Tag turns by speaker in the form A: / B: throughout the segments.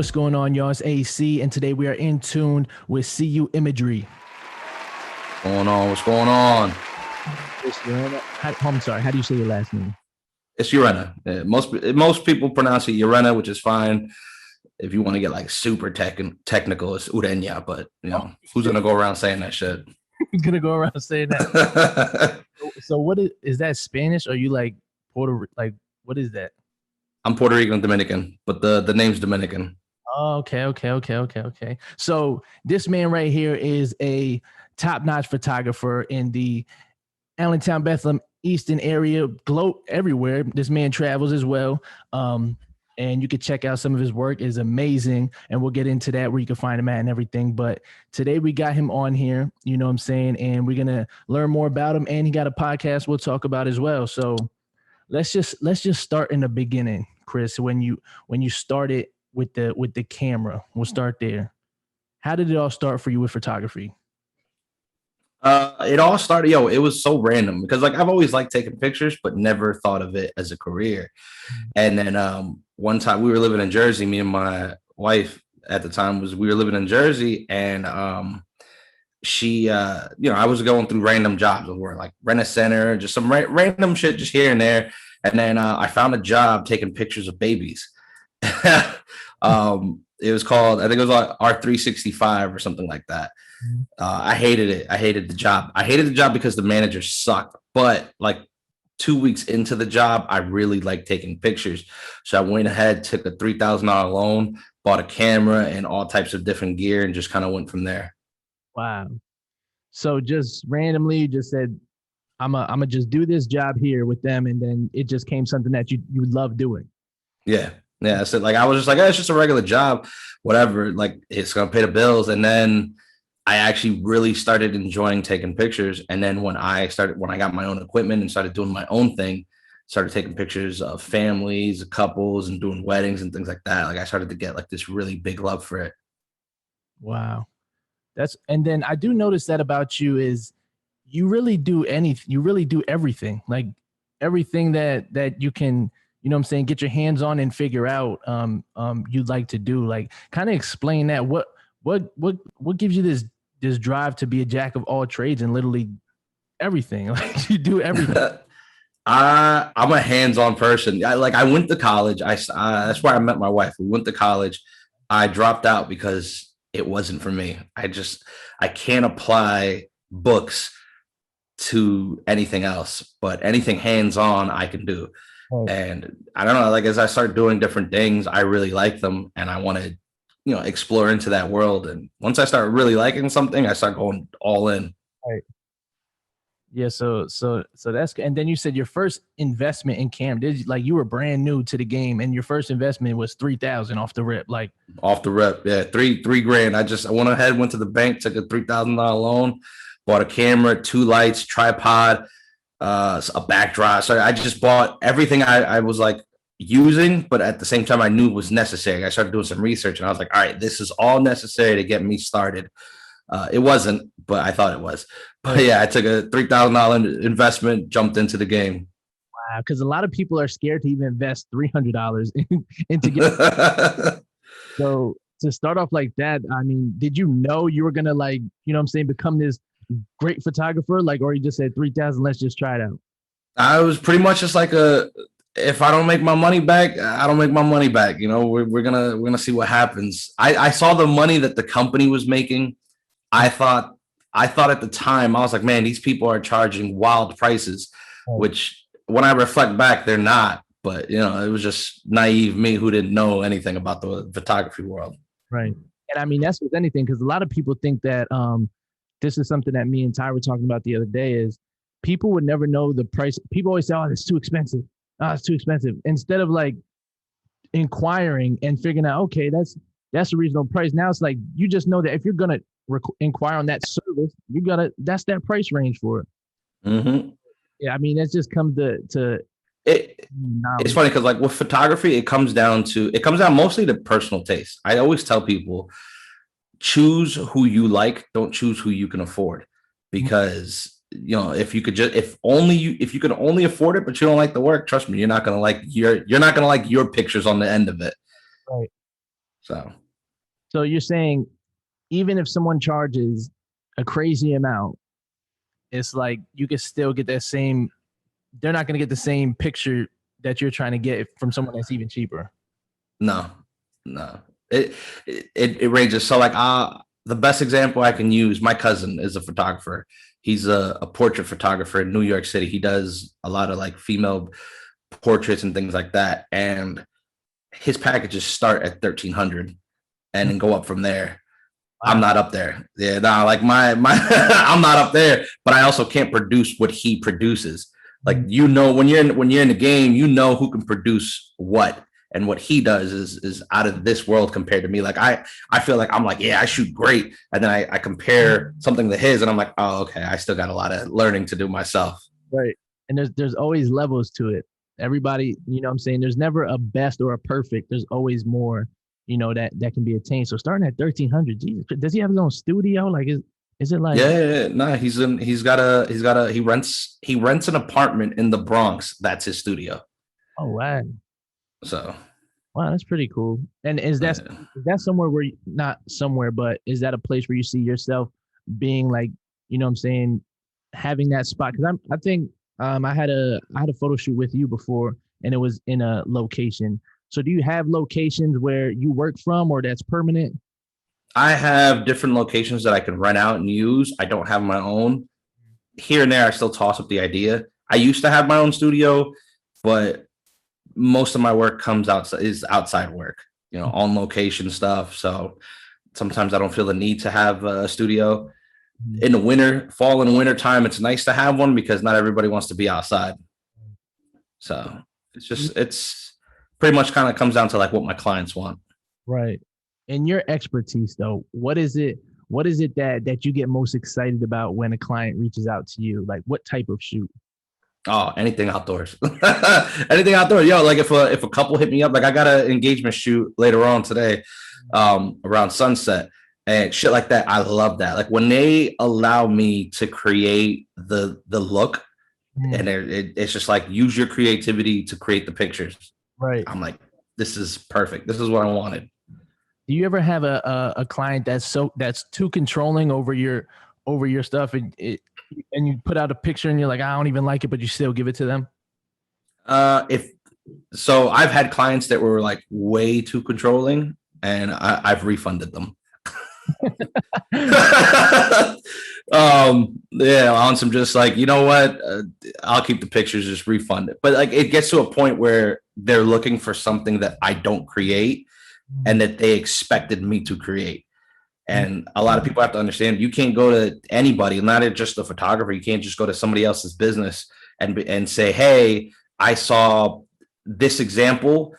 A: What's going on, y'all? It's AC, and today we are in tune with CU Imagery.
B: Going on? What's going on?
A: Chris Urena. I'm sorry. How do you say your last name?
B: It's Urena. Most people pronounce it Urena, which is fine. If you want to get like super technical, it's Urena. But who's gonna go around saying that shit?
A: Who's gonna go around saying that? So what is that Spanish? Or are you like like what is that?
B: I'm Puerto Rican and Dominican, but the name's Dominican.
A: Oh, okay. So this man right here is a top-notch photographer in the Allentown, Bethlehem, Easton area, globe everywhere. This man travels as well. And you can check out some of his work. Is amazing. And we'll get into that where you can find him at and everything. But today we got him on here, you know what I'm saying? And we're going to learn more about him. And he got a podcast we'll talk about as well. So let's just start in the beginning, Chris. When you started with the camera, we'll start there. How did it all start for you with photography?
B: It all started, it was so random because like I've always liked taking pictures, but never thought of it as a career. And then one time we were living in Jersey, me and my wife at the time we were living in Jersey, and she I was going through random jobs where like rent a center, just some random shit just here and there. And then I found a job taking pictures of babies. It was called, I think it was like R365 or something like that. I hated it. I hated the job. Because the manager sucked. But like 2 weeks into the job, I really liked taking pictures. So I went ahead, took a $3,000 loan, bought a camera and all types of different gear, and just kind of went from there.
A: Wow. So just randomly, you just said, I'm gonna just do this job here with them, and then it just came something that you love doing.
B: Yeah. So like I was just like, it's just a regular job, whatever. Like it's gonna pay the bills, and then I actually really started enjoying taking pictures. And then when I got my own equipment and started doing my own thing, started taking pictures of families, couples, and doing weddings and things like that. Like I started to get like this really big love for it.
A: Wow. And then I do notice that about you is you really do everything, like everything that you can, you know what I'm saying, get your hands on and figure out you'd like to do. Like kind of explain that. What gives you this drive to be a jack of all trades and literally everything? Like you do everything.
B: I'm a hands-on person. I went to college. That's where I met my wife. We went to college. I dropped out because it wasn't for me. I can't apply books to anything else, but anything hands-on I can do. Oh. And I don't know, like as I start doing different things, I really like them and I want to, explore into that world. And once I start really liking something, I start going all in.
A: Right. Yeah. So that's, and then you said your first investment in cam, you were brand new to the game and your first investment was $3,000 off the rip.
B: Yeah. Three grand. I went ahead, went to the bank, took a $3,000 loan, bought a camera, 2 lights, tripod, a backdrop. So I just bought everything I was like using, but at the same time I knew it was necessary. I started doing some research and I was like, all right, this is all necessary to get me started. It wasn't, but I thought it was. But yeah, I took a $3,000 investment, jumped into the game.
A: Wow, because a lot of people are scared to even invest $300 into get. So to start off like that, I mean, did you know you were gonna become this great photographer, or you just said 3,000, let's just try it out?
B: I was pretty much just like if I don't make my money back, I don't make my money back. We're gonna see what happens. I saw the money that the company was making. I thought at the time, I was like, man, these people are charging wild prices, which when I reflect back, they're not. But it was just naive me who didn't know anything about the photography world.
A: Right. And I mean, that's with anything, because a lot of people think that this is something that me and Ty were talking about the other day, is people would never know the price. People always say, oh, it's too expensive. Oh, it's too expensive. Instead of like inquiring and figuring out, okay, that's a reasonable price. Now it's like, you just know that if you're going to inquire on that service, that's that price range for it.
B: Mm-hmm.
A: Yeah. I mean, that just comes to
B: it's funny because like with photography, it comes down mostly to personal taste. I always tell people, choose who you like, don't choose who you can afford, because if you could only afford it, but you don't like the work, trust me, you're not gonna like your pictures on the end of it.
A: Right. So you're saying even if someone charges a crazy amount, it's like you can still get that same, they're not going to get the same picture that you're trying to get from someone that's even cheaper.
B: No, no. It ranges. So like the best example I can use, my cousin is a photographer. He's a portrait photographer in New York City. He does a lot of like female portraits and things like that. And his packages start at 1,300 and then go up from there. Wow. I'm not up there. Yeah, no, like my I'm not up there, but I also can't produce what he produces. Like, you know, when you're in the game, you know who can produce what. And what he does is out of this world compared to me. Like I feel like I'm like, yeah, I shoot great. And then I compare something to his and I'm like, oh, okay, I still got a lot of learning to do myself.
A: Right. And there's always levels to it. Everybody, you know what I'm saying? There's never a best or a perfect. There's always more, you know, that can be attained. So starting at 1,300, Jesus, does he have his own studio? Like, is it like?
B: Yeah, no, he rents an apartment in the Bronx. That's his studio.
A: Oh, wow.
B: So,
A: wow, that's pretty cool. And is that somewhere where not somewhere, but is that a place where you see yourself being like, you know what I'm saying, having that spot? Because I think I had a photo shoot with you before, and it was in a location. So do you have locations where you work from, or that's permanent?
B: I have different locations that I can rent out and use. I don't have my own. Here and there, I still toss up the idea. I used to have my own studio, but most of my work comes is outside work, you know, on location stuff. So sometimes I don't feel the need to have a studio. In the fall and winter time, it's nice to have one because not everybody wants to be outside. So it's pretty much kind of comes down to like what my clients want.
A: Right. And your expertise though, what is it that you get most excited about when a client reaches out to you? Like what type of shoot?
B: Oh, anything outdoors. Anything outdoors. Yo, like if a couple hit me up, like I got an engagement shoot later on today, around sunset and shit like that. I love that. Like when they allow me to create the look, and it's just like use your creativity to create the pictures.
A: Right.
B: I'm like, this is perfect. This is what I wanted.
A: Do you ever have a client that's too controlling over your stuff and you put out a picture and you're like, I don't even like it, but you still give it to them?
B: So I've had clients that were like way too controlling and I've refunded them. Yeah, on some just like, you know what, I'll keep the pictures, just refund it. But like it gets to a point where they're looking for something that I don't create and that they expected me to create. And a lot of people have to understand you can't go to anybody, not just a photographer. You can't just go to somebody else's business and say, hey, I saw this example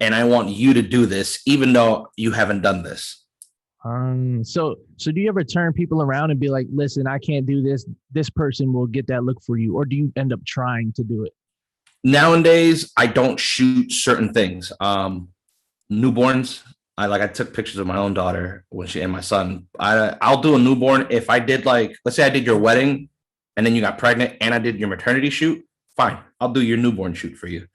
B: and I want you to do this, even though you haven't done this.
A: So do you ever turn people around and be like, listen, I can't do this. This person will get that look for you. Or do you end up trying to do it?
B: Nowadays, I don't shoot certain things. Newborns. I took pictures of my own daughter and my son. I'll do a newborn. If I did like, let's say I did your wedding and then you got pregnant and I did your maternity shoot, fine. I'll do your newborn shoot for you.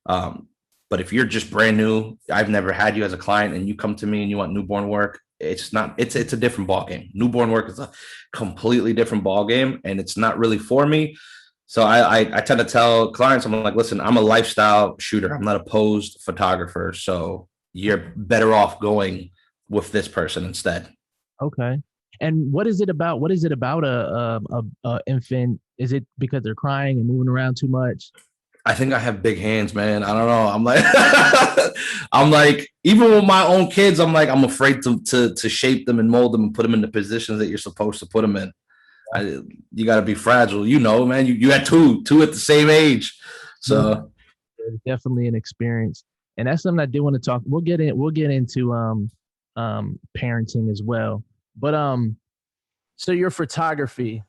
B: But if you're just brand new, I've never had you as a client and you come to me and you want newborn work, it's a different ballgame. Newborn work is a completely different ballgame and it's not really for me. So I tend to tell clients, I'm like, listen, I'm a lifestyle shooter. I'm not a posed photographer. So you're better off going with this person instead.
A: Okay. And what is it about a infant? Is it because they're crying and moving around too much?
B: I think I have big hands, man. I don't know. I'm like, even with my own kids, I'm like, I'm afraid to shape them and mold them and put them in the positions that you're supposed to put them in. You got to be fragile, you know, man. You had two at the same age, so
A: it's definitely an experience. And that's something I do want to talk. We'll get into parenting as well. But so your photography,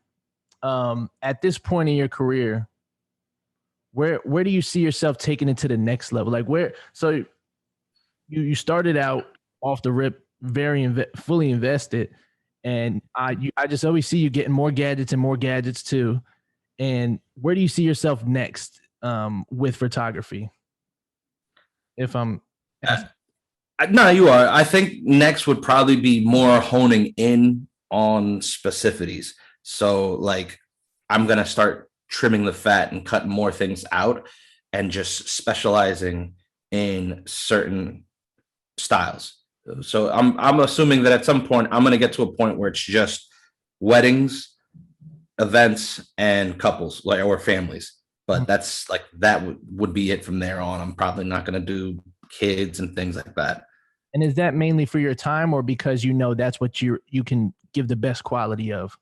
A: at this point in your career, where do you see yourself taking it to the next level? Like so you started out off the rip very fully invested, and I just always see you getting more gadgets too. And where do you see yourself next with photography? If I'm
B: No, you are. I think next would probably be more honing in on specificities. So, like, I'm going to start trimming the fat and cutting more things out and just specializing in certain styles. So, I'm assuming that at some point, I'm going to get to a point where it's just weddings, events, and couples, like, or families. But that's like that would be it from there on. I'm probably not going to do kids and things like that.
A: And is that mainly for your time, or because you know that's what you can give the best quality of?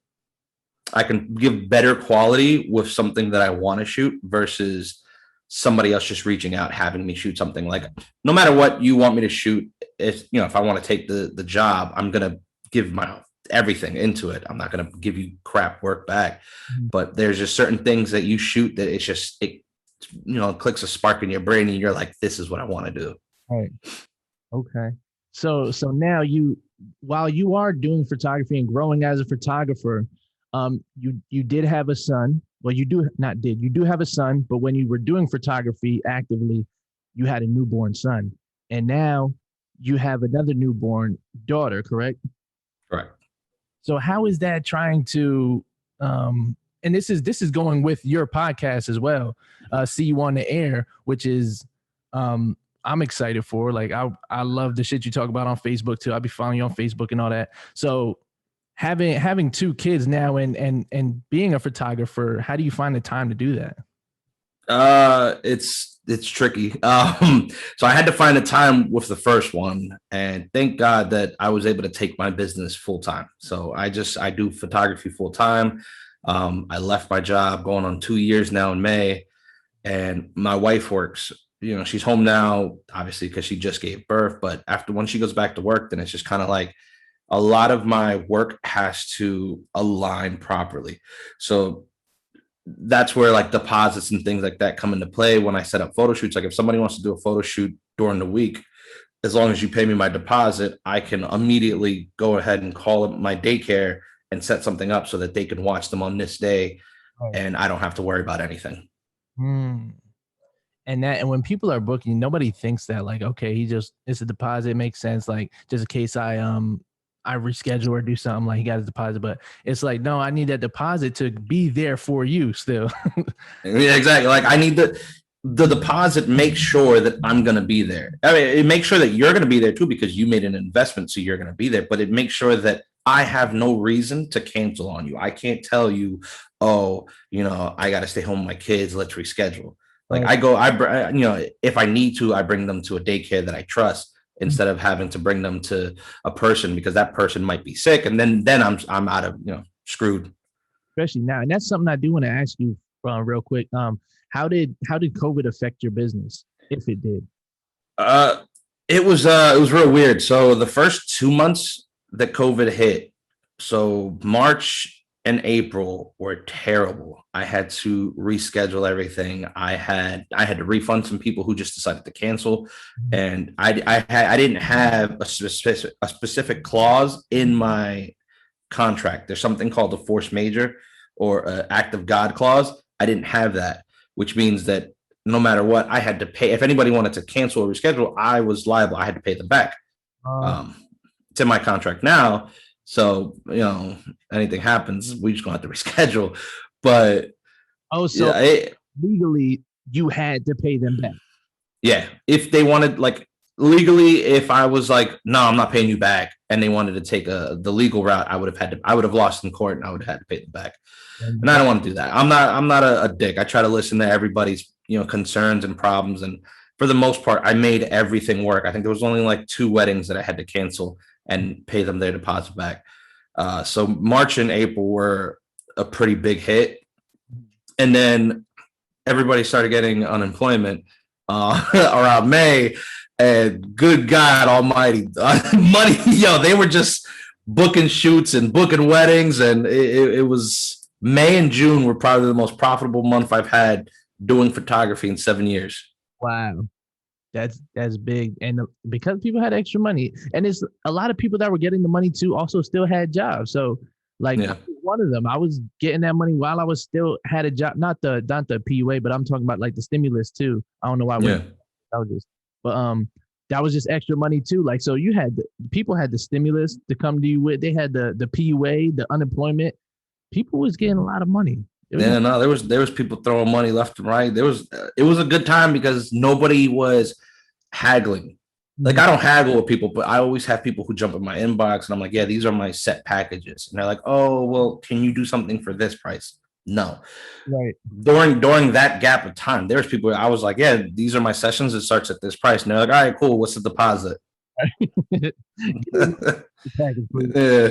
B: I can give better quality with something that I want to shoot versus somebody else just reaching out having me shoot something. Like, no matter what you want me to shoot, if I want to take the job, I'm gonna give my everything into it. I'm not gonna give you crap work back. But there's just certain things that you shoot that it clicks a spark in your brain and you're like, this is what I want to do.
A: Right. Okay. So now while you are doing photography and growing as a photographer, you did have a son. Well, you do have a son, but when you were doing photography actively, you had a newborn son. And now you have another newborn daughter, correct?
B: Correct.
A: So how is that trying to and this is going with your podcast as well, See You on the Air, which is I'm excited for. Like, I love the shit you talk about on Facebook too. I'll be following you on Facebook and all that. So having two kids now and being a photographer, how do you find the time to do that?
B: It's tricky. So I had to find a time with the first one, and thank God that I was able to take my business full time. So I do photography full time. I left my job going on 2 years now in May, and my wife works. She's home now, obviously, because she just gave birth. But when she goes back to work, then it's just kind of like a lot of my work has to align properly. So that's where like deposits and things like that come into play when I set up photo shoots. Like, if somebody wants to do a photo shoot during the week, as long as you pay me my deposit, I can immediately go ahead and call up my daycare and set something up so that they can watch them on this day, and I don't have to worry about anything.
A: And when people are booking, nobody thinks that, like, okay, it's a deposit, it makes sense. Like, just in case I reschedule or do something, like, he got his deposit. But it's like, no, I need that deposit to be there for you still.
B: Yeah, exactly. Like, I need the deposit, make sure that I'm going to be there. I mean, it makes sure that you're going to be there too, because you made an investment, so you're going to be there. But it makes sure that I have no reason to cancel on you. I can't tell you, oh, I got to stay home with my kids, let's reschedule. Like, if I need to, I bring them to a daycare that I trust instead of having to bring them to a person, because that person might be sick, and then I'm out of screwed.
A: Especially now, and that's something I do want to ask you real quick. How did COVID affect your business, if it did?
B: It was real weird. So the first 2 months that COVID hit, so March and April, were terrible. I had to reschedule everything. I had to refund some people who just decided to cancel, and I didn't have a specific clause in my contract. There's something called a force majeure or Ac DaGawd clause. I didn't have that, which means that no matter what, I had to pay. If anybody wanted to cancel or reschedule, I was liable. I had to pay them back. It's in my contract now. So, anything happens, we just gonna have to reschedule. But
A: legally, you had to pay them back.
B: Yeah, if they wanted, like, legally, if I was like, no, I'm not paying you back, and they wanted to take the legal route, I would have lost in court, and I would have had to pay them back. And I don't want to do that. I'm not a dick. I try to listen to everybody's concerns and problems, and for the most part, I made everything work. I think there was only like 2 weddings that I had to cancel and pay them their deposit back. So March and April were a pretty big hit. And then everybody started getting unemployment around May. And good God almighty, money, they were just booking shoots and booking weddings. And it was May and June were probably the most profitable month I've had doing photography in 7 years.
A: Wow. That's big. And because people had extra money, and it's a lot of people that were getting the money too also still had jobs. So like, one of them, I was getting that money while I was still had a job, not the PUA, but I'm talking about like the stimulus too. I don't know why. that was just extra money too. Like, so you had people had the stimulus to come to you with. They had the PUA, the unemployment. People was getting a lot of money.
B: Yeah, no, there was people throwing money left and right. It was a good time because nobody was haggling. Like, I don't haggle with people, but I always have people who jump in my inbox and I'm like, yeah, these are my set packages. And they're like, oh, well, can you do something for this price? No.
A: Right.
B: During that gap of time, there's people I was like, yeah, these are my sessions. It starts at this price. And they're like, all right, cool. What's the deposit?
A: Yeah.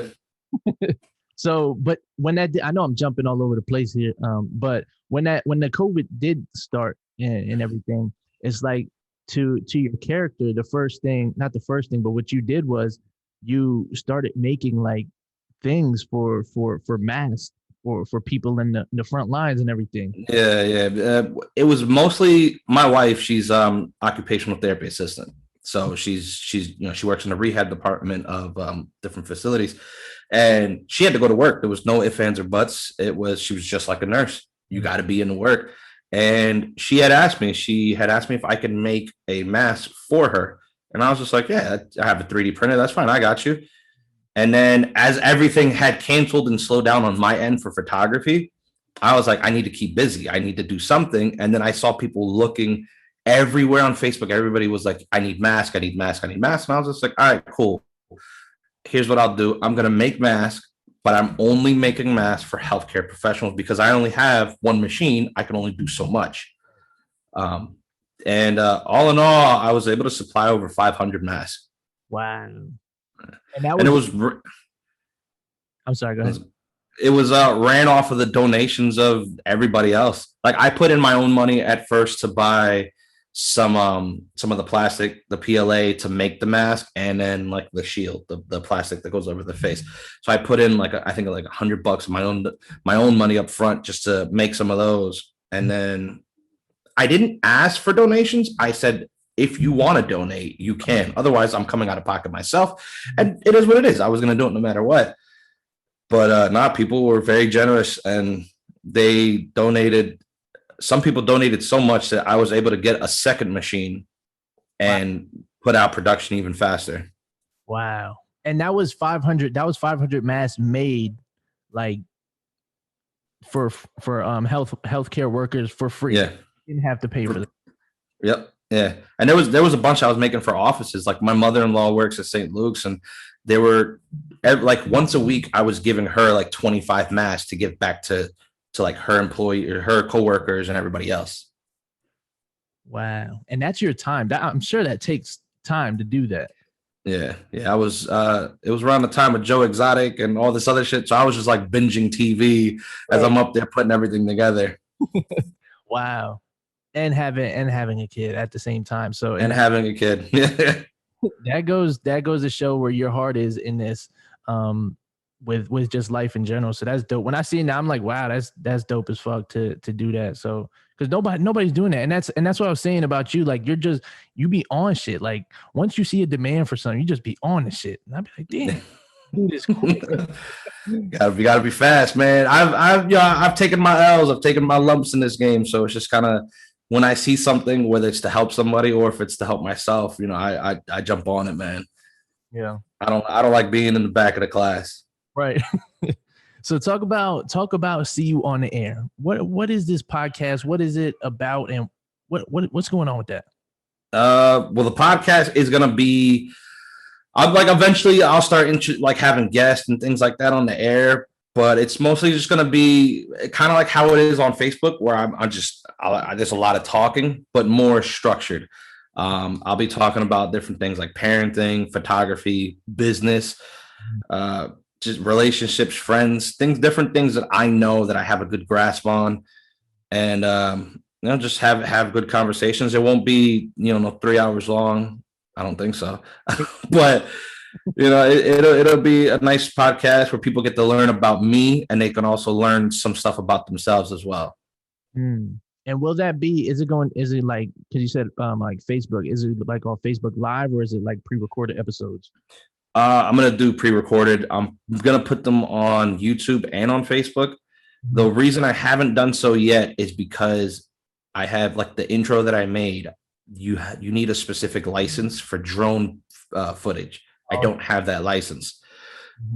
A: So, but when that, I know I'm jumping all over the place here. But when the COVID did start and everything, it's like to your character, the first thing, not the first thing, but what you did was you started making like things for masks for people in the front lines and everything.
B: Yeah. It was mostly my wife. She's occupational therapy assistant. So she's she works in the rehab department of different facilities, and she had to go to work. There was no ifs, ands, or buts. She was just like a nurse. You got to be in the work. And she had asked me if I could make a mask for her. And I was just like, yeah, I have a 3D printer. That's fine. I got you. And then as everything had canceled and slowed down on my end for photography, I was like, I need to keep busy. I need to do something. And then I saw people looking everywhere on Facebook. Everybody was like, I need masks. I need masks. I need masks. And I was just like, all right, cool. Here's what I'll do. I'm going to make masks, but I'm only making masks for healthcare professionals because I only have one machine. I can only do so much. And all in all, I was able to supply over 500 masks.
A: Wow. I'm sorry, go ahead.
B: It was ran off of the donations of everybody else. Like, I put in my own money at first to buy some of the plastic, the PLA to make the mask, and then like the shield, the plastic that goes over the face. So I put in I think like $100 of my own money up front just to make some of those. And then I didn't ask for donations. I said, if you want to donate, you can. Otherwise, I'm coming out of pocket myself. And it is what it is. I was going to do it no matter what. But people were very generous, and they donated. Some people donated so much that I was able to get a second machine and put out production even faster.
A: Wow. And that was 500. That was 500 masks made like for healthcare workers for free.
B: Yeah.
A: You didn't have to pay for them.
B: Yep. Yeah. And there was a bunch I was making for offices. Like, my mother-in-law works at St. Luke's, and they were like once a week I was giving her like 25 masks to give back to like her employee or her coworkers and everybody else.
A: Wow. And that's your time. I'm sure that takes time to do that.
B: Yeah. I was it was around the time of Joe Exotic and all this other shit. So I was just like binging TV as I'm up there putting everything together.
A: Wow. And having a kid at the same time. So
B: having a kid.
A: that goes to show where your heart is in this, with just life in general. So that's dope. When I see it now, I'm like, wow, that's dope as fuck to do that. So, because nobody's doing that. And that's what I was saying about you. Like, you be on shit. Like, once you see a demand for something, you just be on the shit. And I'd be like, damn, dude is cool.
B: gotta be fast, man. I've taken my L's, I've taken my lumps in this game. So it's just kind of, when I see something, whether it's to help somebody or if it's to help myself, I jump on it, man.
A: Yeah.
B: I don't like being in the back of the class.
A: Right. So talk about See You on the Air. What is this podcast? What is it about? And what's going on with that?
B: Well, the podcast is going to be, eventually I'll start having guests and things like that on the air, but it's mostly just going to be kind of like how it is on Facebook, where there's a lot of talking, but more structured. I'll be talking about different things like parenting, photography, business, just relationships, friends, different things that I know that I have a good grasp on, and just have good conversations. It won't be no 3 hours long. I don't think so, but it'll be a nice podcast where people get to learn about me, and they can also learn some stuff about themselves as well.
A: And will that be? Is it like, because you said like Facebook? Is it like on Facebook Live, or is it like pre-recorded episodes?
B: I'm going to do pre-recorded. I'm going to put them on YouTube and on Facebook. The reason I haven't done so yet is because I have like the intro that I made. you need a specific license for drone footage. I don't have that license.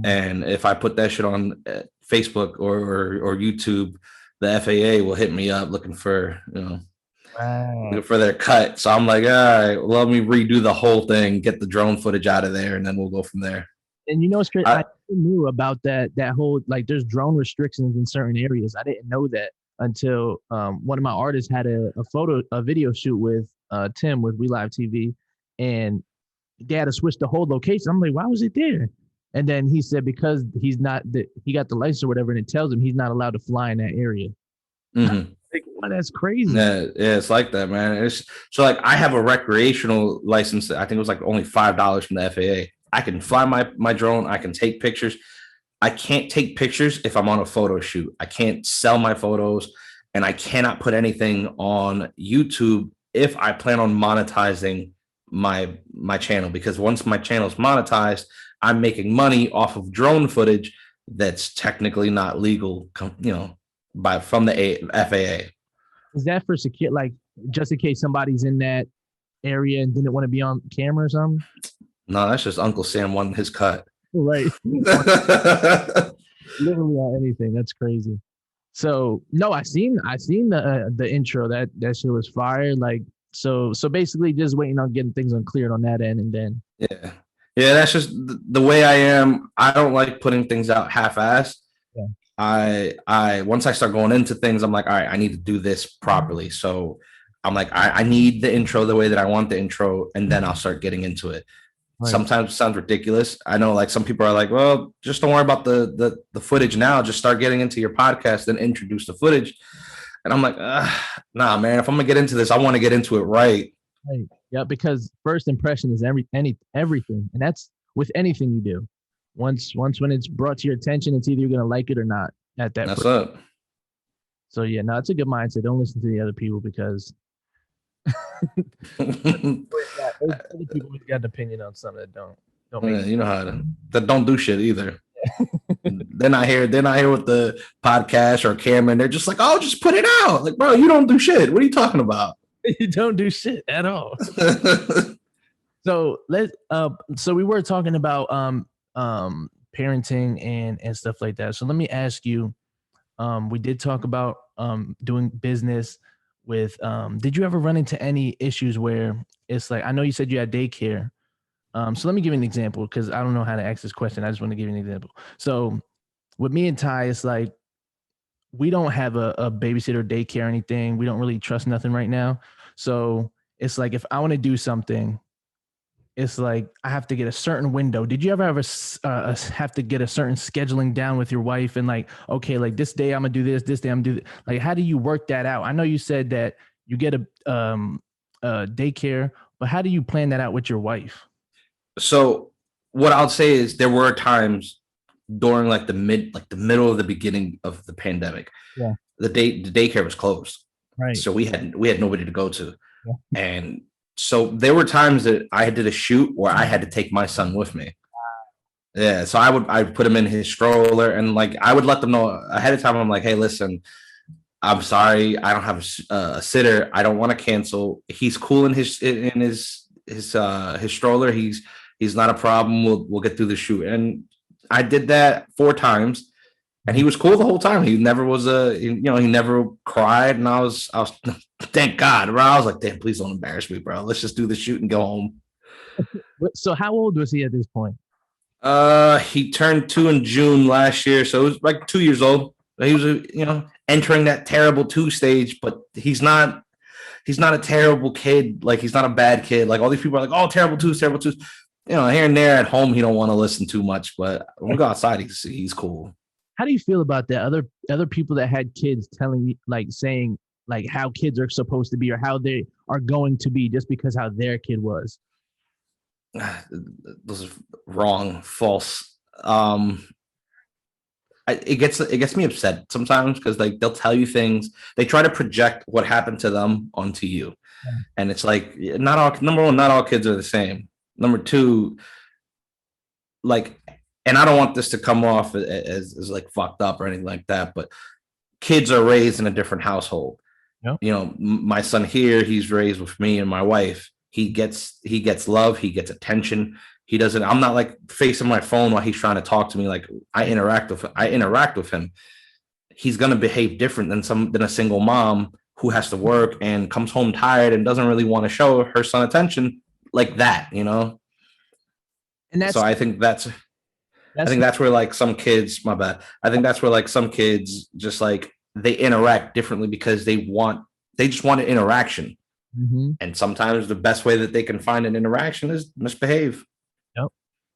B: And if I put that shit on Facebook or YouTube, the FAA will hit me up looking for, looking for their cut. So I'm like, all right, let me redo the whole thing, get the drone footage out of there, and then we'll go from there.
A: And I knew about that whole, like, there's drone restrictions in certain areas. I didn't know that until one of my artists had a video shoot with Tim with We Live TV, and they had to switch the whole location. I'm like, why was it there? And then he said because he got the license or whatever, and it tells him he's not allowed to fly in that area.
B: Mm-hmm.
A: Like, well, that's crazy.
B: Yeah, it's like that, man. So like I have a recreational license that I think it was like only $5 from the FAA. I can fly my drone. I can take pictures. I can't take pictures if I'm on a photo shoot. I can't sell my photos, and I cannot put anything on YouTube if I plan on monetizing my channel, because once my channel is monetized, I'm making money off of drone footage that's technically not legal, from the FAA.
A: Is that for secure, like just in case somebody's in that area and didn't want to be on camera or something?
B: No, that's just Uncle Sam wanting his cut.
A: Right. Literally on anything. That's crazy. So no, I seen the intro. That shit was fire. Like, so basically just waiting on getting things uncleared on that end, and then
B: that's just the way I am. I don't like putting things out half-assed.
A: Yeah.
B: I once I start going into things, I'm like, all right, I need to do this properly. So I'm like, I need the intro the way that I want the intro, and then I'll start getting into it. Right. Sometimes it sounds ridiculous. I know, like, some people are like, well, just don't worry about the footage now. Just start getting into your podcast and introduce the footage. And I'm like, nah, man, if I'm gonna get into this, I want to get into it right.
A: Right. Yeah, because first impression is everything, and that's with anything you do. Once when it's brought to your attention, it's either you're gonna like it or not. That's
B: up.
A: So yeah, no, it's a good mindset. Don't listen to the other people, because other people got an opinion on something that don't make
B: you know how that don't do shit either. They're not here with the podcast or camera, and they're just like, oh, just put it out. Like, bro, you don't do shit. What are you talking about?
A: You don't do shit at all. So so we were talking about parenting and stuff like that. So let me ask you, we did talk about doing business with did you ever run into any issues where it's like, I know you said you had daycare. So let me give you an example, because I don't know how to ask this question. I just want to give you an example. So with me and Ty, it's like, we don't have a babysitter, daycare, or anything. We don't really trust nothing right now. So it's like, if I want to do something, it's like I have to get a certain window. Did you ever have to get a certain scheduling down with your wife, and like, okay, like this day I'm gonna do this day I'm gonna do this? Like, how do you work that out? I know you said that you get a daycare, but how do you plan that out with your wife?
B: So what I'll say is there were times during like the middle of the beginning of the pandemic.
A: Yeah.
B: The daycare was closed.
A: Right.
B: So we had nobody to go to. Yeah. And so there were times that I did a shoot where I had to take my son with me. Yeah. So I put him in his stroller, and like, I would let them know ahead of time. I'm like, hey, listen, I'm sorry, I don't have a sitter. I don't want to cancel. He's cool in his stroller. He's not a problem. We'll get through the shoot. And I did that 4 times, and he was cool the whole time. He never was he never cried. And I was thank God, bro. I was like, damn, please don't embarrass me, bro. Let's just do the shoot and go home.
A: So how old was he at this point?
B: He turned 2 in June last year. So it was like 2 years old. He was, entering that terrible 2 stage, but he's not a terrible kid. Like, he's not a bad kid. Like, all these people are like, oh, terrible twos. Here and there at home, he don't want to listen too much, but when we go outside, he's cool.
A: How do you feel about that? Other people that had kids telling me, like, saying like how kids are supposed to be or how they are going to be just because how their kid was?
B: This is wrong, false. It gets me upset sometimes, because like, they'll tell you things, they try to project what happened to them onto you. Yeah. And it's like, number one, not all kids are the same. Number 2, like, and I don't want this to come off as like fucked up or anything like that, but kids are raised in a different household.
A: Yep.
B: My son here, he's raised with me and my wife. He gets love, he gets attention. He doesn't. I'm not like facing my phone while he's trying to talk to me. Like I interact with him. He's gonna behave different than a single mom who has to work and comes home tired and doesn't really want to show her son attention like that.
A: And
B: So I
A: that's
B: think that's where like some kids, my bad. I think that's where like some kids just like they interact differently because they just want an interaction.
A: Mhm.
B: And sometimes the best way that they can find an interaction is misbehave.
A: Yep.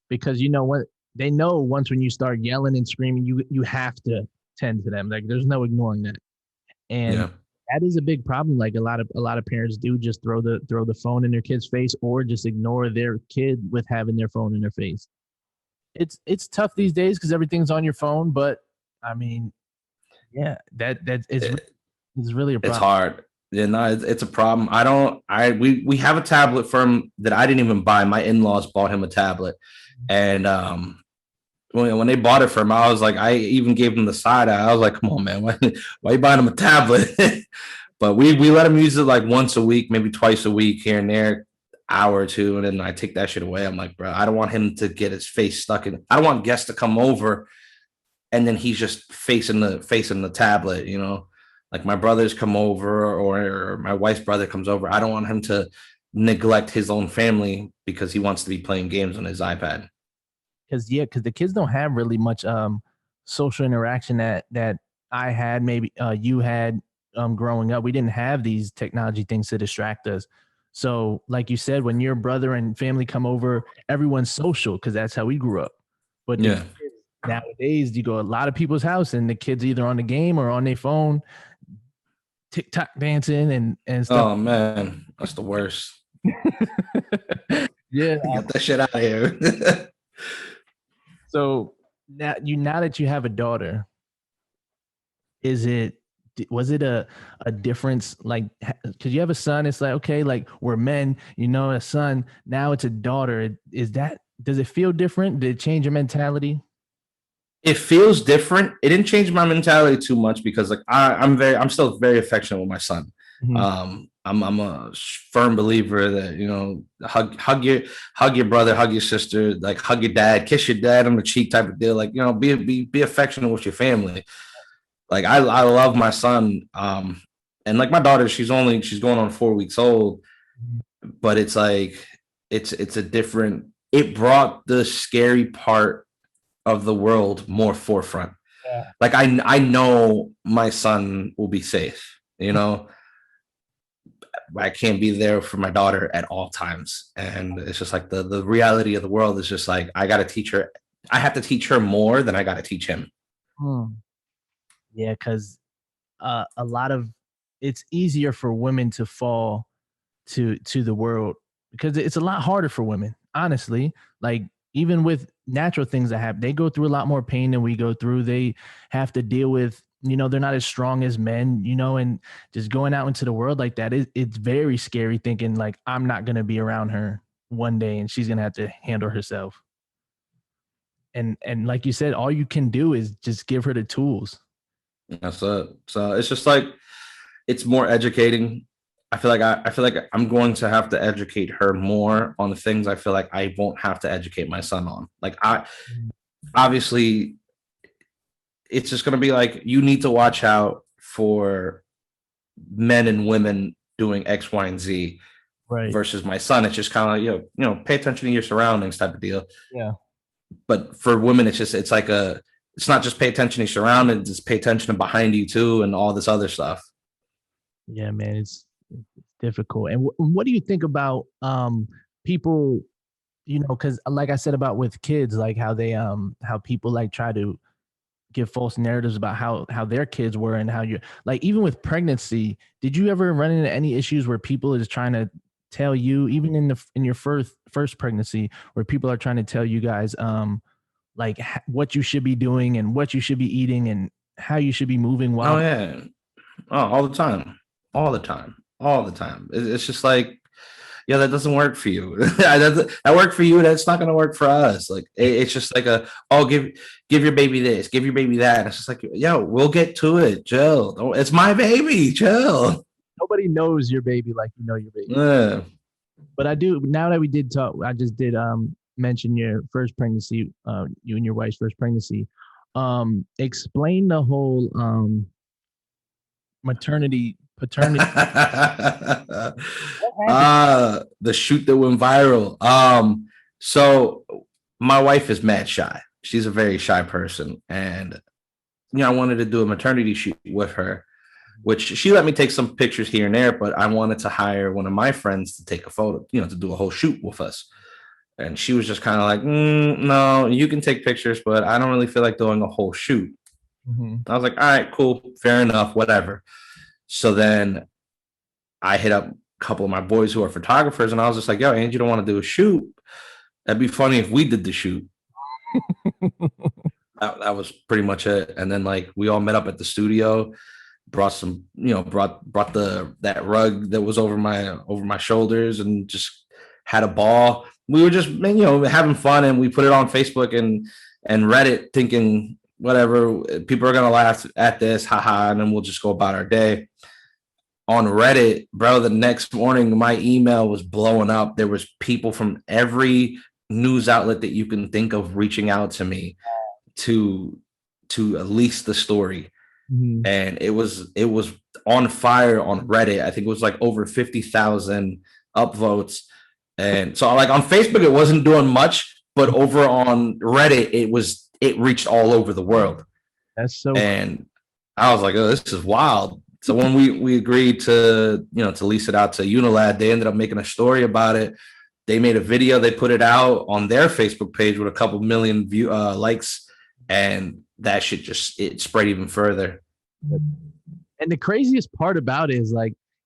A: Because you know what, they know once when you start yelling and screaming, you have to tend to them. Like there's no ignoring that. And
B: Yeah.
A: that is a big problem. Like a lot of parents do just throw the phone in their kid's face or just ignore their kid with having their phone in their face. It's tough these days because everything's on your phone, but I mean, yeah,
B: It,
A: it's really a
B: it's
A: problem.
B: hard. Yeah, no, it's a problem. I don't. We have a tablet from that I didn't even buy. My in-laws bought him a tablet, and when they bought it for him, I was like, I even gave him the side eye. I was like, come on, man, why you buying him a tablet? But we let him use it like once a week, maybe twice a week here and there, hour or two, and then I take that shit away. I'm like, bro, I don't want him to get his face stuck in. I don't want guests to come over and then he's just facing the tablet. Like my brothers come over or my wife's brother comes over. I don't want him to neglect his own family because he wants to be playing games on his iPad.
A: Because the kids don't have really much social interaction that I had, maybe you had growing up. We didn't have these technology things to distract us. So, like you said, when your brother and family come over, everyone's social because that's how we grew up. But the
B: Yeah.
A: kids nowadays, you go a lot of people's house, and the kids either on the game or on their phone, TikTok dancing and stuff.
B: Oh man, that's the worst.
A: Yeah.
B: Get that shit out of here.
A: So now that you have a daughter, is it was it a difference, like because you have a son, it's like, okay, like we're men, a son, now it's a daughter. Is that, does it feel different? Did it change your mentality?
B: It feels different. It didn't change my mentality too much because like I'm still very affectionate with my son.
A: Mhm.
B: I'm a firm believer that hug your brother, hug your sister, like hug your dad, kiss your dad on the cheek type of deal. Like be affectionate with your family. Like I love my son. And like my daughter, she's going on 4 weeks old, but it's like it's a different. It brought the scary part of the world more forefront.
A: Yeah.
B: Like I know my son will be safe. I can't be there for my daughter at all times, and it's just like the reality of the world is just like I got to teach her. I have to teach her more than I got to teach him.
A: Hmm. Yeah, because a lot of it's easier for women to fall to the world because it's a lot harder for women, honestly. Like even with natural things that happen, they go through a lot more pain than we go through. They have to deal with, they're not as strong as men, and just going out into the world like that, it's very scary thinking like I'm not going to be around her one day and she's going to have to handle herself. And like you said, all you can do is just give her the tools.
B: That's it. So it's just like it's more educating. I feel like I'm going to have to educate her more on the things I feel like I won't have to educate my son on. Like I obviously it's just going to be like you need to watch out for men and women doing X, Y, and Z
A: Right.
B: versus my son. It's just kind of like pay attention to your surroundings type of deal.
A: Yeah.
B: But for women, it's like it's not just pay attention to your surroundings, it's pay attention to behind you too and all this other stuff.
A: Yeah, man, it's difficult. And what do you think about people, because like I said about with kids, like how they how people like try to give false narratives about how their kids were and how you, like, even with pregnancy, did you ever run into any issues where people is trying to tell you, even in your first pregnancy, where people are trying to tell you guys like what you should be doing and what you should be eating and how you should be moving
B: Oh
A: while.
B: yeah. Oh, all the time. All the time. All the time. It's just like, yeah, that doesn't work for you. That worked for you. That's not going to work for us. Like it's just like give your baby this, give your baby that. And it's just like, yo, we'll get to it. Chill. It's my baby. Chill.
A: nobody knows your baby like you know your baby.
B: Yeah.
A: But I do, now that we did talk, I just did mention your first pregnancy, you and your wife's first pregnancy. Explain the whole maternity, paternity.
B: The shoot that went viral. So my wife is mad shy. She's a very shy person. And I wanted to do a maternity shoot with her, which she let me take some pictures here and there, but I wanted to hire one of my friends to take a photo, to do a whole shoot with us. And she was just kind of like, no, you can take pictures, but I don't really feel like doing a whole shoot. Mm-hmm. I was like, all right, cool, fair enough, whatever. So then I hit up a couple of my boys who are photographers, and I was just like, yo, Angie, don't want to do a shoot? That'd be funny if we did the shoot. That was pretty much it. And then we all met up at the studio, brought some, brought that rug that was over my shoulders, and just had a ball. We were just, having fun, and we put it on Facebook and Reddit, thinking whatever, people are gonna laugh at this, haha, and then we'll just go about our day. On Reddit, bro, the next morning my email was blowing up. There was people from every news outlet that you can think of reaching out to me to release the story. Mm-hmm. And it was on fire on Reddit. I think it was over 50,000 upvotes. And so on Facebook it wasn't doing much, but over on Reddit it reached all over the world.
A: That's so,
B: and I was like, oh, this is wild. So when we agreed to lease it out to Unilad, they ended up making a story about it. They made a video, they put it out on their Facebook page with a couple million likes, and that shit it spread even further.
A: And the craziest part about it is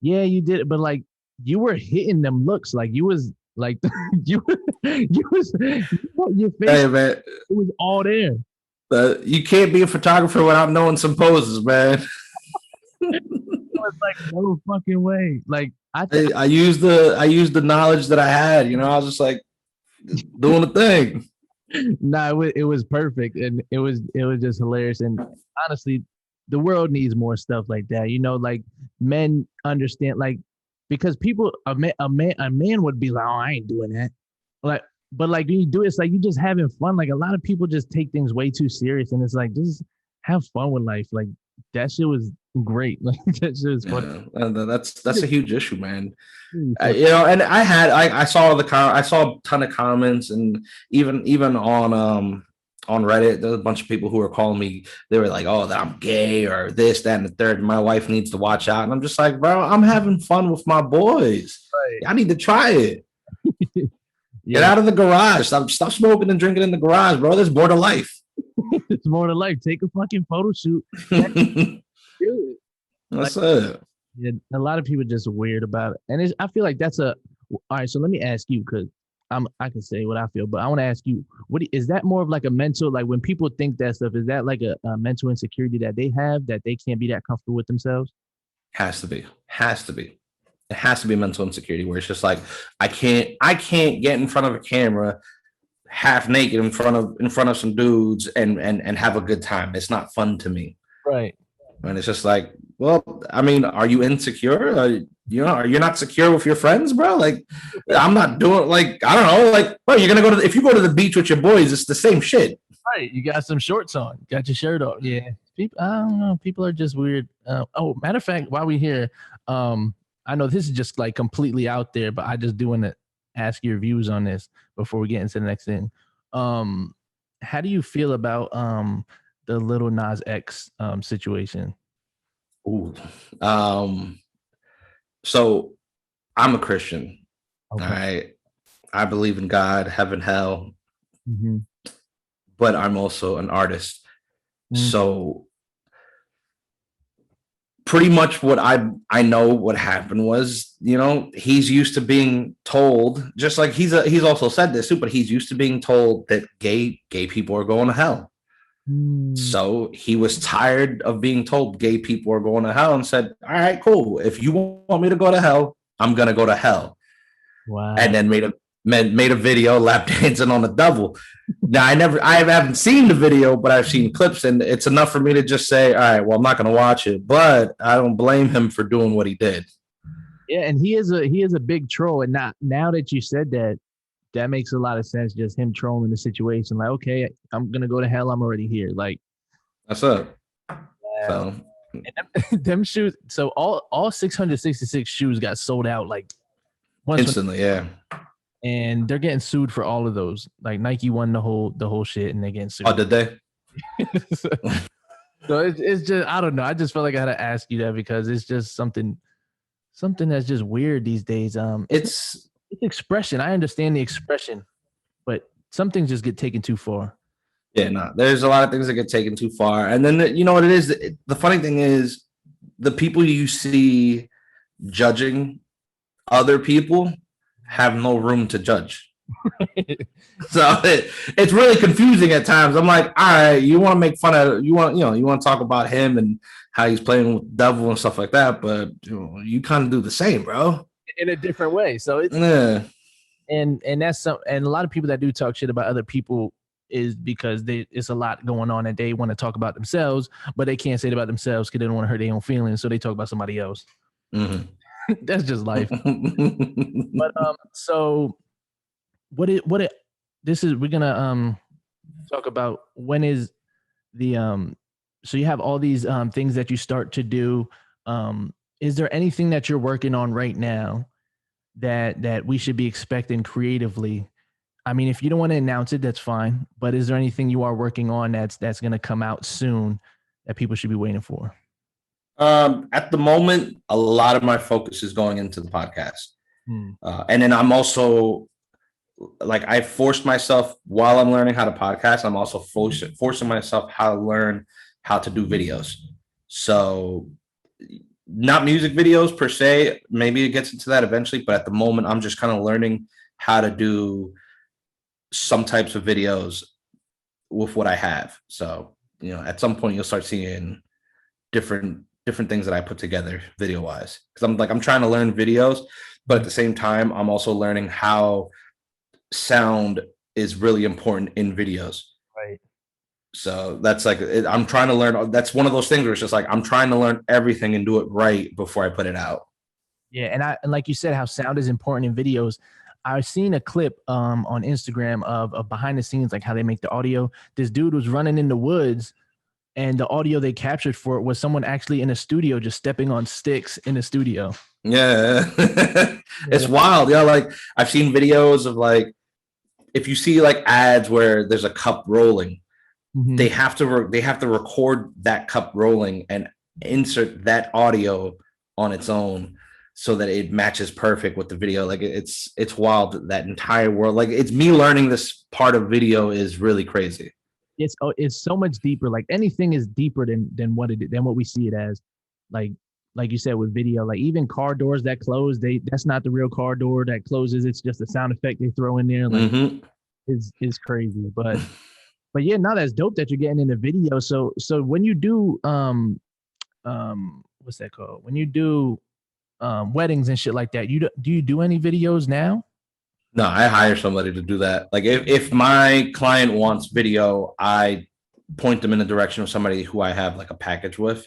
A: yeah, you did it, but you were hitting them looks, you was your face,
B: hey, man,
A: it was all there.
B: You can't be a photographer without knowing some poses, man.
A: It was no fucking way.
B: I used the knowledge that I had. I was just doing the thing.
A: No, it was perfect, and it was just hilarious. And honestly, the world needs more stuff like that. Men understand, because people, a man would be like, oh, I ain't doing that. But when you do it, it's you just having fun. A lot of people just take things way too serious, and it's just have fun with life. That shit was great. That shit was fun.
B: Yeah, that's a huge issue, man. And I saw a ton of comments, and even on Reddit, there's a bunch of people who are calling me. They were like, oh, that I'm gay or this, that, and the third. My wife needs to watch out. And I'm just like, bro, I'm having fun with my boys. Right. I need to try it. Yeah. Get out of the garage. Stop smoking and drinking in the garage, bro. There's more to life.
A: It's more to life. Take a fucking photo shoot.
B: That's it.
A: Yeah, a lot of people are just weird about it. And I feel that's all right. So let me ask you, because I can say what I feel, but I want to ask you, is that more of a mental, when people think that stuff, is that a mental insecurity that they have, that they can't be that comfortable with themselves? Has to be. It has to be a mental insecurity where it's just I can't get in front of a camera half naked in front of some dudes and have a good time. It's not fun to me. Right. And it's just well, I mean, are you insecure? Are you not secure with your friends, bro? I'm not doing I don't know, bro, you're gonna if you go to the beach with your boys, it's the same shit. Right. You got some shorts on, got your shirt off. Yeah. People, I don't know. People are just weird. Matter of fact, while we're here, I know this is just completely out there, but I just do want to ask your views on this before we get into the next thing. How do you feel about the Lil Nas X situation? Ooh. So I'm a Christian. Okay. All right. I believe in God, heaven, hell. Mm-hmm. But I'm also an artist. Mm-hmm. So pretty much what I know what happened was, he's used to being told, just like he's also said this too, but he's used to being told that gay people are going to hell. So he was tired of being told gay people are going to hell and said, all right, cool. If you want me to go to hell, I'm going to go to hell. Wow. And then made a video lap dancing on the double. Now I haven't seen the video, but I've seen clips, and it's enough for me to just say, all right, well, I'm not going to watch it, but I don't blame him for doing what he did. Yeah, and he is a big troll. And now that you said that, that makes a lot of sense. Just him trolling the situation. Like, okay, I'm gonna go to hell. I'm already here. Like,
B: That's up.
A: yeah.
B: So
A: And them shoes. So all 666 shoes got sold out like once,
B: instantly, yeah.
A: and they're getting sued for all of those. Like Nike won the whole shit, and they're getting sued.
B: Oh, did they?
A: So it's just, I don't know. I just felt like I had to ask you that because it's just something that's just weird these days. It's expression. I understand the expression, but some things just get taken too far.
B: Yeah, no, there's a lot of things that get taken too far. And then, you know what it is? The funny thing is, the people you see judging other people have no room to judge. So it's really confusing at times. I'm like, all right, you want to make fun of, you want to talk about him and how he's playing with devil and stuff like that, but you kind of do the same, bro,
A: in a different way. So it's and that's and a lot of people that do talk shit about other people is because it's a lot going on and they want to talk about themselves, but they can't say it about themselves because they don't want to hurt their own feelings, so they talk about somebody else. Mm-hmm. That's just life. But so we're gonna talk about when is the so you have all these things that you start to do. Is there anything that you're working on right now that we should be expecting creatively? I mean, if you don't want to announce it, that's fine. But is there anything you are working on that's going to come out soon that people should be waiting for?
B: At the moment, a lot of my focus is going into the podcast. And then I'm also like, I forced myself while I'm learning how to podcast, I'm also forcing myself how to learn how to do videos. So not music videos per se, maybe it gets into that eventually, but at the moment I'm just kind of learning how to do some types of videos with what I have. So, at some point you'll start seeing different things that I put together video wise. Cause I'm trying to learn videos, but at the same time, I'm also learning how sound is really important in videos.
A: Right.
B: So that's like, I'm trying to learn. That's one of those things where it's just like, I'm trying to learn everything and do it right before I put it out. Yeah.
A: And like you said, how sound is important in videos. I've seen a clip on Instagram of behind the scenes, like how they make the audio. This dude was running in the woods and the audio they captured for it was someone actually in a studio just stepping on sticks in the studio.
B: Yeah. It's wild. Yeah. Like I've seen videos of like, if you see like ads where there's a cup rolling, they have to record that cup rolling and insert that audio on its own so that it matches perfect with the video. Like it's wild. That entire world, like it's me learning this part of video is really crazy.
A: It's so much deeper. Like anything is deeper than what we see it as. Like you said with video, like even car doors that close, that's not the real car door that closes. It's just a sound effect they throw in there. Like is crazy. But yeah, now that's dope that you're getting in the video. So when you do what's that called? When you do weddings and shit like that, do you do any videos now?
B: No, I hire somebody to do that. Like if my client wants video, I point them in the direction of somebody who I have like a package with.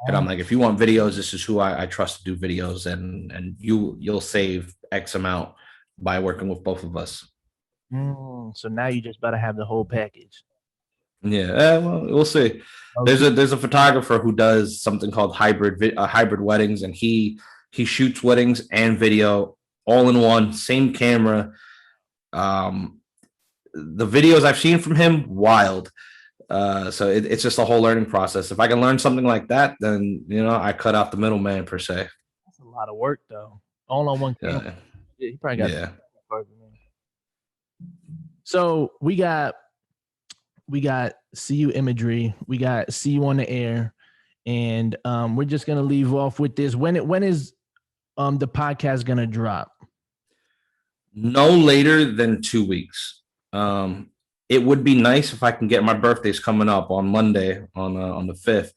B: And I'm like, if you want videos, this is who I trust to do videos, and you'll save X amount by working with both of us.
A: So now you just better have the whole package.
B: Yeah, well, we'll see. Okay. There's a photographer who does something called hybrid weddings, and he shoots weddings and video all in one, same camera. The videos I've seen from him, wild. So it's just a whole learning process. If I can learn something like that, then I cut out the middleman per se.
A: That's a lot of work though. All on one camera. Yeah, he probably got. Yeah. So we got See You Imagery. We got See You on the Air, and we're just gonna leave off with this. When is the podcast gonna drop?
B: No later than 2 weeks. It would be nice if I can get, my birthday's coming up on Monday on the 5th.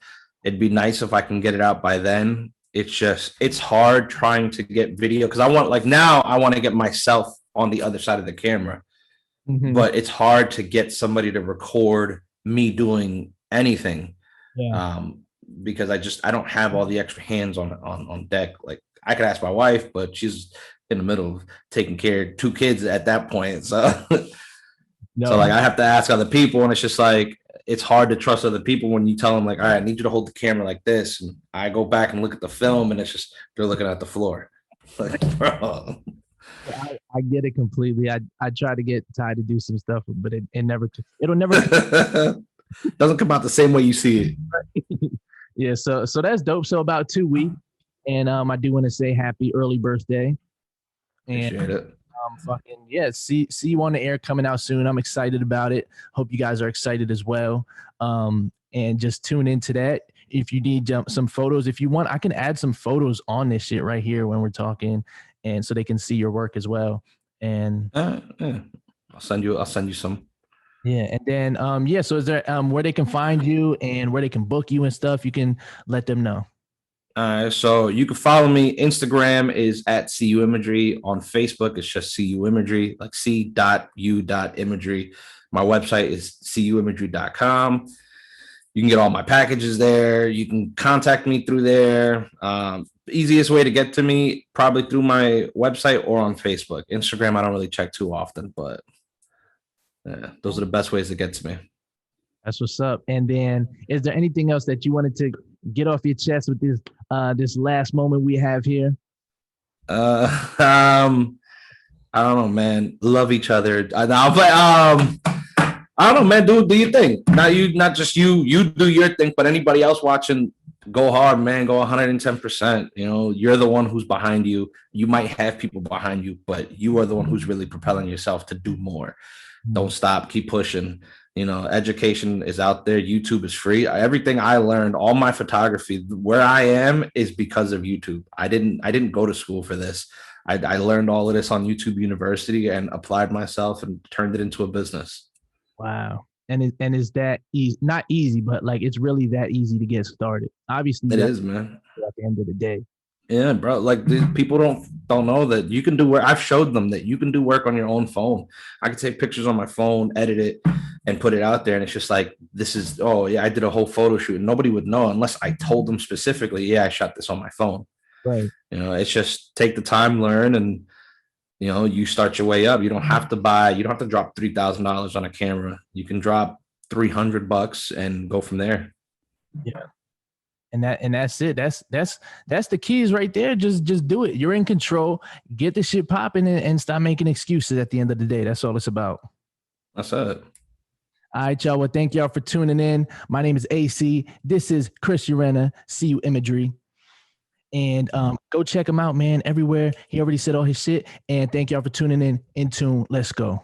B: It'd be nice if I can get it out by then. It's hard trying to get video because I want to get myself on the other side of the camera. But it's hard to get somebody to record me doing anything. Yeah. Because I don't have all the extra hands on deck. Like I could ask my wife, but she's in the middle of taking care of 2 kids at that point. So,
A: No,
B: so like I have to ask other people, and it's just like it's hard to trust other people when you tell them like, all right, I need you to hold the camera like this, and I go back and look at the film, and it's just they're looking at the floor. Like, bro.
A: I get it completely. I try to get Ty to do some stuff, but it'll never
B: Doesn't come out the same way you see
A: it. Yeah, so that's dope. So about 2 weeks, and I do want to say happy early birthday. And
B: Appreciate it.
A: fucking yeah, see you on the air coming out soon. I'm excited about it. Hope you guys are excited as well. And just tune into that. If you need some photos, if you want, I can add some photos on this shit right here when we're talking, and so they can see your work as well. And
B: yeah. I'll send you some.
A: Yeah, and then yeah. So is there where they can find you and where they can book you and stuff? You can let them know.
B: So you can follow me. Instagram is at CU Imagery. On Facebook, it's just CU Imagery, like C.U.Imagery. My website is cuimagery.com. You can get all my packages there. You can contact me through there. Easiest way to get to me, probably through my website or on Facebook. Instagram, I don't really check too often, but yeah, those are the best ways to get to me.
A: That's what's up. And then, is there anything else that you wanted to get off your chest with this last moment we have here?
B: I don't know, man. Love each other. I don't know, man. Do your thing. Not just you. You do your thing, but anybody else watching, go hard, man. Go 110%. You know, you're the one who's behind you. You might have people behind you, but you are the one who's really propelling yourself to do more. Don't stop. Keep pushing. You know, education is out there. YouTube is free. Everything I learned, all my photography, where I am is because of YouTube. I didn't go to school for this. I learned all of this on YouTube University and applied myself and turned it into a business.
A: Wow. And is that easy? Not easy, but like it's really that easy to get started. Obviously,
B: it is, man.
A: At the end of the day.
B: Yeah, bro. Like people don't know that you can do work. I've showed them that you can do work on your own phone. I can take pictures on my phone, edit it, and put it out there. And it's just like, this is, oh yeah, I did a whole photo shoot. And nobody would know unless I told them specifically, yeah, I shot this on my phone.
A: Right.
B: You know, it's just take the time, learn, and you know, you start your way up. You don't have to drop $3,000 on a camera. You can drop $300 and go from there.
A: Yeah. And that's it. That's the keys right there. Just do it. You're in control. Get the shit popping and stop making excuses at the end of the day. That's all it's about.
B: That's it.
A: All right, y'all. Well, thank y'all for tuning in. My name is AC. This is Chris Urena, CU Imagery. And go check him out, man, everywhere. He already said all his shit. And thank y'all for tuning in. In tune. Let's go.